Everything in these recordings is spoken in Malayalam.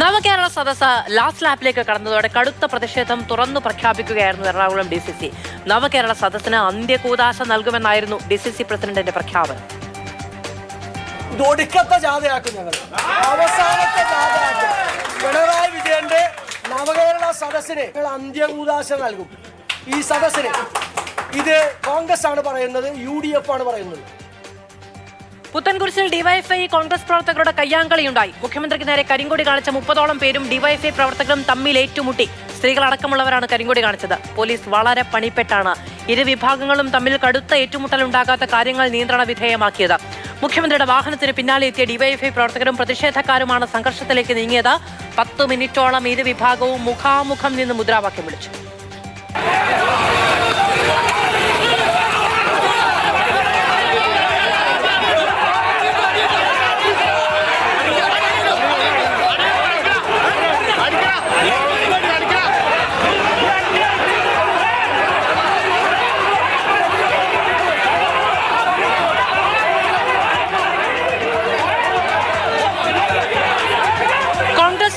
നവകേരള സദസ്സ് ലാസ്റ്റ് ലാപ്പിലേക്ക് കടന്നതോടെ കടുത്ത പ്രതിഷേധം തുറന്നു പ്രഖ്യാപിക്കുകയായിരുന്നു എറണാകുളം DCC. നവകേരള സദസ്സിന് അന്ത്യകൂദാശ നൽകുമെന്നായിരുന്നു DCC പ്രസിഡന്റിന്റെ പ്രഖ്യാപനം. ഒടുക്കത്തെ ജാഥയാക്കും ഞങ്ങൾ, അവസാനത്തെ ജാഥയാക്കും. പിണറായി വിജയന്റെ നവകേരള സദസ്സിന് അന്ത്യകൂദാശ നൽകും. ഈ സദസ്സിന് ഇത് കോൺഗ്രസ് ആണ് പറയുന്നത്, UDF ആണ് പറയുന്നത്. പുത്തൻകുരിശിൽ ഡിവൈഎഫ്ഐ കോൺഗ്രസ് പ്രവർത്തകരുടെ കയ്യാങ്കളിയുണ്ടായി. മുഖ്യമന്ത്രിക്ക് നേരെ കരിങ്കൊടി കാണിച്ച 30ഓളം പേരും ഡിവൈഎഫ്ഐ പ്രവർത്തകരും തമ്മിൽ ഏറ്റുമുട്ടി. സ്ത്രീകളടക്കമുള്ളവരാണ് കരിങ്കൊടി കാണിച്ചത്. പോലീസ് വളരെ പണിപ്പെട്ടാണ് ഇരു വിഭാഗങ്ങളും തമ്മിൽ കടുത്ത ഏറ്റുമുട്ടലുണ്ടാകാത്ത കാര്യങ്ങൾ നിയന്ത്രണ വിധേയമാക്കിയത്. മുഖ്യമന്ത്രിയുടെ വാഹനത്തിന് പിന്നാലെ എത്തിയ ഡിവൈഎഫ്ഐ പ്രവർത്തകരും പ്രതിഷേധക്കാരുമാണ് സംഘർഷത്തിലേക്ക് നീങ്ങിയത്. 10 മിനിറ്റോളം ഇരു വിഭാഗവും മുഖാമുഖം നിന്ന് മുദ്രാവാക്യം വിളിച്ചു.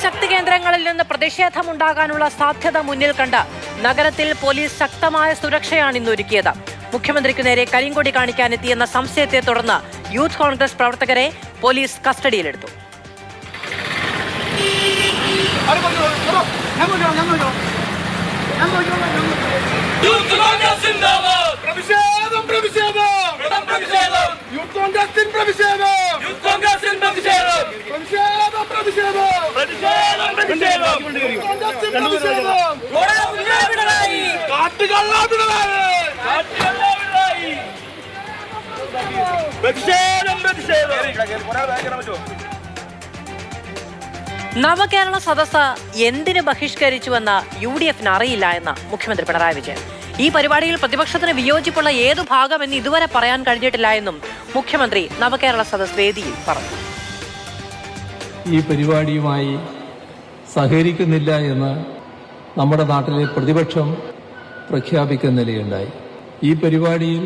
ശക്തി കേന്ദ്രങ്ങളിൽ നിന്ന് പ്രതിഷേധമുണ്ടാകാനുള്ള സാധ്യത മുന്നിൽ കണ്ട് നഗരത്തിൽ പോലീസ് ശക്തമായ സുരക്ഷയാണ് ഇന്ന് ഒരുക്കിയത്. മുഖ്യമന്ത്രിക്ക് നേരെ കരിങ്കൊടി കാണിക്കാനെത്തിയെന്ന സംശയത്തെ തുടർന്ന് യൂത്ത് കോൺഗ്രസ് പ്രവർത്തകരെ പോലീസ് കസ്റ്റഡിയിലെടുത്തു. നവകേരള സദസ്സ് എന്തിന് ബഹിഷ്കരിച്ചുവെന്ന് UDFന് അറിയില്ല എന്ന് മുഖ്യമന്ത്രി പിണറായി വിജയൻ. ഈ പരിപാടിയിൽ പ്രതിപക്ഷത്തിന് വിയോജിപ്പുള്ള ഏതു ഭാഗമെന്ന് ഇതുവരെ പറയാൻ കഴിഞ്ഞിട്ടില്ല എന്നും മുഖ്യമന്ത്രി നവകേരള സദസ് വേദിയിൽ പറഞ്ഞു. ഈ പരിപാടിയുമായി സഹകരിക്കുന്നില്ല എന്ന് നമ്മുടെ നാട്ടിലെ പ്രതിപക്ഷം പ്രഖ്യാപിക്കുന്ന നിലയുണ്ടായി. ഈ പരിപാടിയിൽ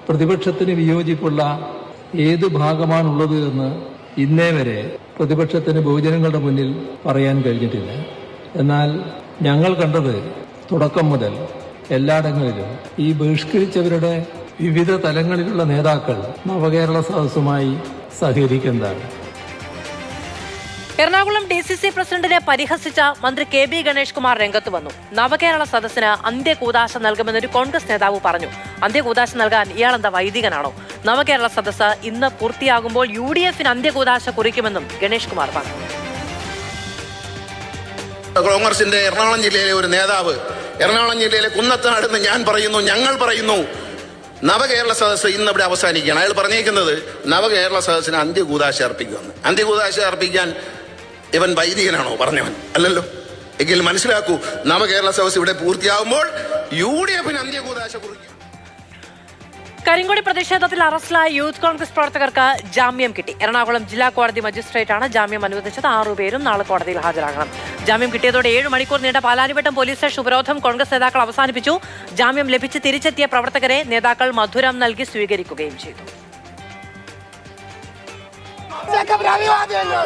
പ്രതിപക്ഷത്തിന് വിയോജിപ്പുള്ള ഏത് ഭാഗമാണുള്ളത് എന്ന് ഇന്നേ വരെ പ്രതിപക്ഷത്തിന് ബഹുജനങ്ങളുടെ മുന്നിൽ പറയാൻ കഴിഞ്ഞിട്ടില്ല. എന്നാൽ ഞങ്ങൾ കണ്ടത് തുടക്കം മുതൽ എല്ലായിടങ്ങളിലും ഈ ബഹിഷ്കരിച്ചവരുടെ വിവിധ തലങ്ങളിലുള്ള നേതാക്കൾ നവകേരള സദസ്സുമായി സഹകരിക്കുന്നതാണ്. എറണാകുളം DCC പ്രസിഡന്റിനെ പരിഹസിച്ച മന്ത്രി KB ഗണേഷ് കുമാർ രംഗത്ത് വന്നു. നവകേരള സദസ്സിന് അന്ത്യകൂദാശ നൽകുമെന്നൊരു കോൺഗ്രസ് നേതാവ് പറഞ്ഞു. അന്ത്യകൂദാശ നൽകാൻ ഇയാളെന്താ വൈദികനാണോ? നവകേരള സദസ്സ് ഇന്ന് പൂർത്തിയാകുമ്പോൾ UDFന് അന്ത്യകൂദാശ കുറിക്കുമെന്നും ഗണേഷ് കുമാർ പറഞ്ഞു. കോൺഗ്രസിന്റെ എറണാകുളം ജില്ലയിലെ ഒരു നേതാവ് എറണാകുളം ജില്ലയിലെ കുന്നത്തനാട് നിന്ന് ഞങ്ങൾ പറയുന്നു നവകേരള സദസ്സ് ഇന്ന് ഇവിടെ അവസാനിക്കുകയാണ്. അയാൾ പറഞ്ഞേക്കുന്നത് നവകേരള സദസ്സിന് അന്ത്യകൂദാശ അർപ്പിക്കുമെന്ന്. അന്ത്യകൂദാശ അർപ്പിക്കാൻ ഇവൻ വൈദികനാണോ പറഞ്ഞവൻ? അല്ലല്ലോ. എങ്കിൽ മനസ്സിലാക്കൂ, നവകേരള സദസ്സ് ഇവിടെ പൂർത്തിയാകുമ്പോൾ UDFന് അന്ത്യകൂദാശ കുറിക്കും. കരിങ്കൊടി പ്രതിഷേധത്തിൽ അറസ്റ്റിലായ യൂത്ത് കോൺഗ്രസ് പ്രവർത്തകർക്ക് ജാമ്യം കിട്ടി. എറണാകുളം ജില്ലാ കോടതി മജിസ്ട്രേറ്റാണ് ജാമ്യം അനുവദിച്ചത്. 6 പേരും നാളെ കോടതിയിൽ ഹാജരാകണം. ജാമ്യം കിട്ടിയതോടെ 7 മണിക്കൂർ നീണ്ട പാലാരിവട്ടം പോലീസ് സ്റ്റേഷൻ ഉപരോധം കോൺഗ്രസ് നേതാക്കൾ അവസാനിപ്പിച്ചു. ജാമ്യം ലഭിച്ച് തിരിച്ചെത്തിയ പ്രവർത്തകരെ നേതാക്കൾ മധുരം നൽകി സ്വീകരിക്കുകയും ചെയ്തു. അഭിവാദ്യങ്ങൾ